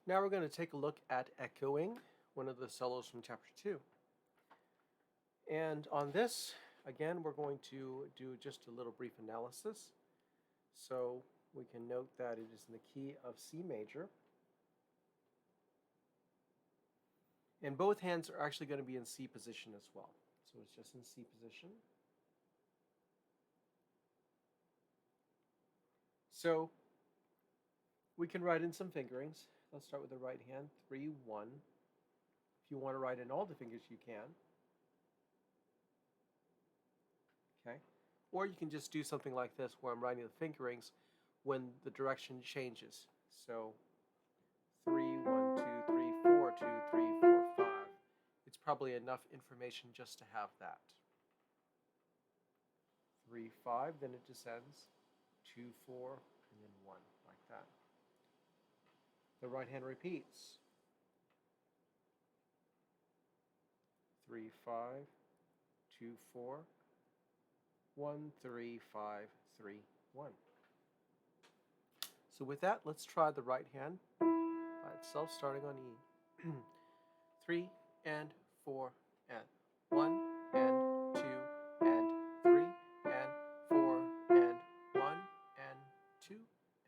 Now we're going to take a look at echoing, one of the solos from chapter 2. And on this, again, we're going to do just a little brief analysis. So we can note that it is in the key of C major. And both hands are actually going to be in C position as well. So it's just in C position. So we can write in some fingerings. Let's start with the right hand, 3, 1. If you want to write in all the fingers, you can. Okay. Or you can just do something like this where I'm writing the fingerings when the direction changes. So 3, 1, 2, 3, 4, 2, 3, 4, 5. It's probably enough information just to have that. 3, 5, then it descends. 2, 4, and then 1, like that. The right hand repeats. 3, 5, 2, 4, 1, 3, 5, 3, 1. So with that, let's try the right hand by itself, starting on E. 3 and 4 and 1 and 2 and 3 and 4 and 1 and 2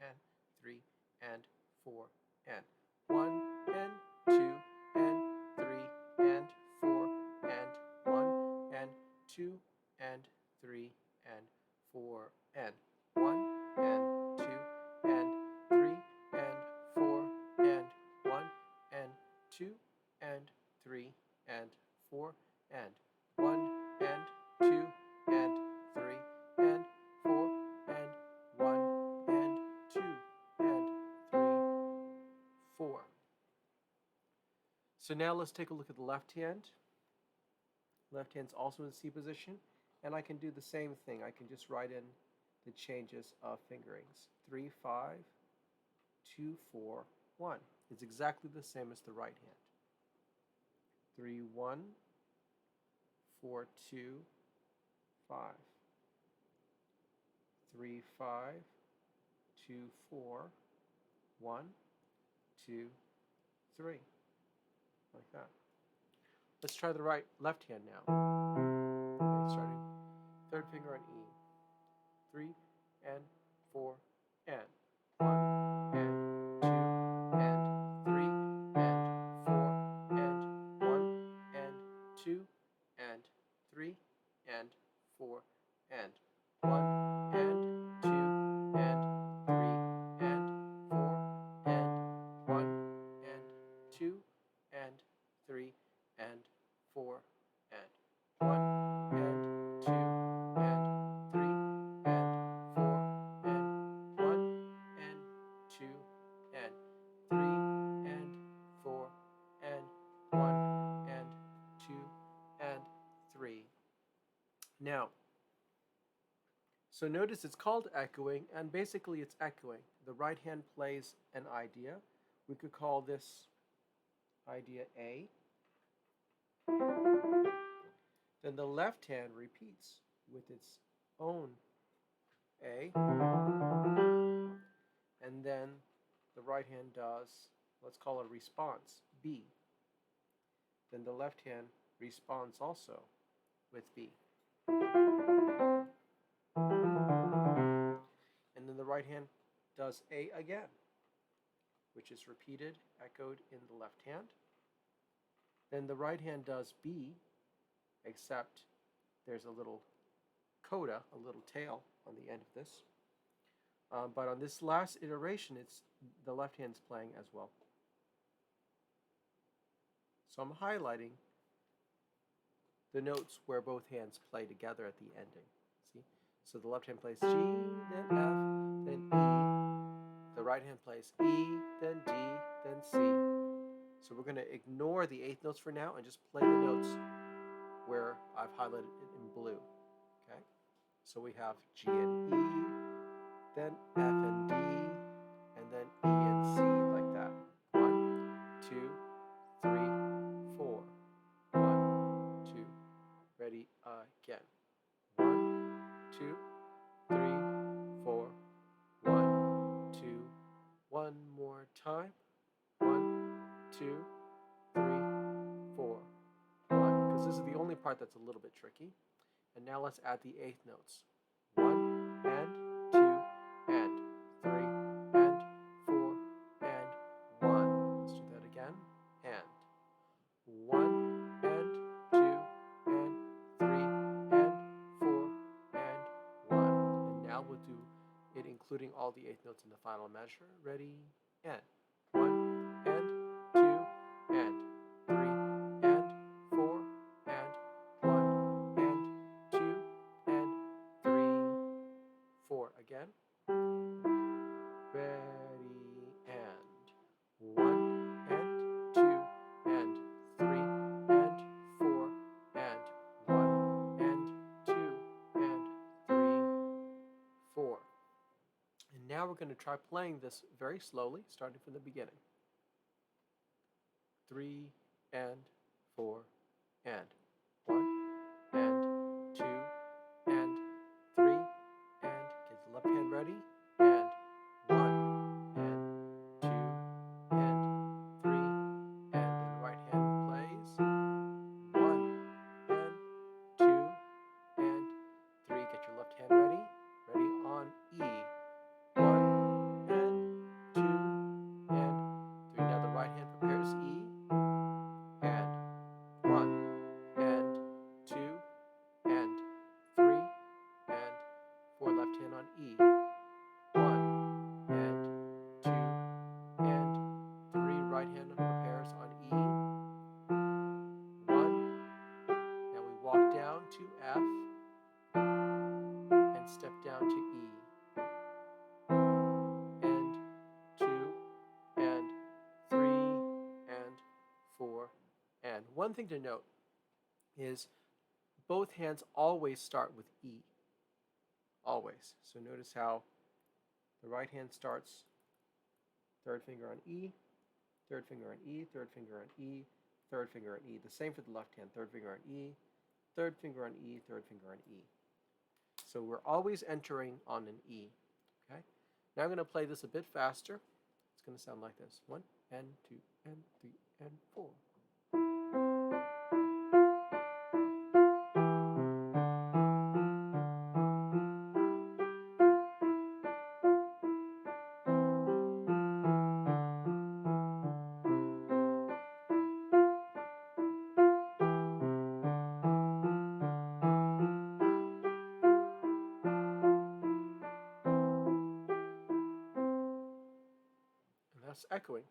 and 3 and 4 and 1 and 2 and 3 and 4 and 1 and 2 and 3 and 4 and 1 and 2 and 3 and 4 and 1 and 2 and 3 and 4 and 1 and 2 and 3 and 4 and 1 and 2 and 3, 4. So now let's take a look at the left hand. Left hand's also in C position, and I can do the same thing. I can just write in the changes of fingerings. 3, 5, 2, 4, 1. It's exactly the same as the right hand. 3, 1, 4, 2, 5. 3, 5, 2, 4, 1, 2, 3. Like that. Let's try the left hand now. Okay, starting third finger on E. 3 and 4 and 1 and 2 and 3 and 4 and 1 and 2 and 3 and 4 and 1 and 2 and 3 and 4 and 1 and 2 and 3 and 4 and 1 and 2 and 3 and 4 and 1 and 2 and 3 and 4 and 1 and 2 and 3. Now, so notice it's called echoing, and basically it's echoing. The right hand plays an idea. We could call this idea A. Then the left hand repeats with its own A. And then the right hand does, let's call it a response, B. Then the left hand responds also with B. And then the right hand does A again, which is repeated, echoed in the left hand. Then the right hand does B, except there's a little coda, a little tail on the end of this. But on this last iteration, it's the left hand's playing as well. So I'm highlighting the notes where both hands play together at the ending. See? So the left hand plays G, then F, then E. The right hand plays E, then D, then C. So we're going to ignore the eighth notes for now and just play the notes where I've highlighted it in blue. Okay? So we have G and E, then F and D, and then E and C, like that. 1, 2, 3, 4. 1, 2. Ready? Again. 1, 2, 3, 4. 1, 2. One more time. 1, 2, 3, 4, 1. Because this is the only part that's a little bit tricky. And now let's add the eighth notes. 1 and 2 and 3 and 4 and 1. Let's do that again. And 1 and 2 and 3 and 4 and 1. And now we'll do it including all the eighth notes in the final measure. Ready? And 1 and 2 and 3 and 4 and 1 and 2 and 3, 4. Again. Ready? And 1 and 2 and 3 and 4 and 1 and 2 and 3, 4. And now we're going to try playing this very slowly, starting from the beginning. 3 and 4 and 1 and 2 and 3 and get the left hand ready and 1 and 2 and 3 and then the right hand plays 1 and 2 and 3. Get your left hand ready. Ready on E. 1 and 2 and 3. Now the right hand prepares E and 1 and 2 and 3 and 4. Left hand on E. 1 and 2 and 3. Right hand prepares on E. 1. Now we walk down to F and step down to E. And 2 and 3 and 4 and. One thing to note is both hands always start with E. Always. So notice how the right hand starts, third finger on E, third finger on E, third finger on E, third finger on E. The same for the left hand, third finger on E, third finger on E, third finger on E. So we're always entering on an E. Okay? Now I'm going to play this a bit faster. It's going to sound like this. 1 and 2 and 3 and 4. And that's echoing.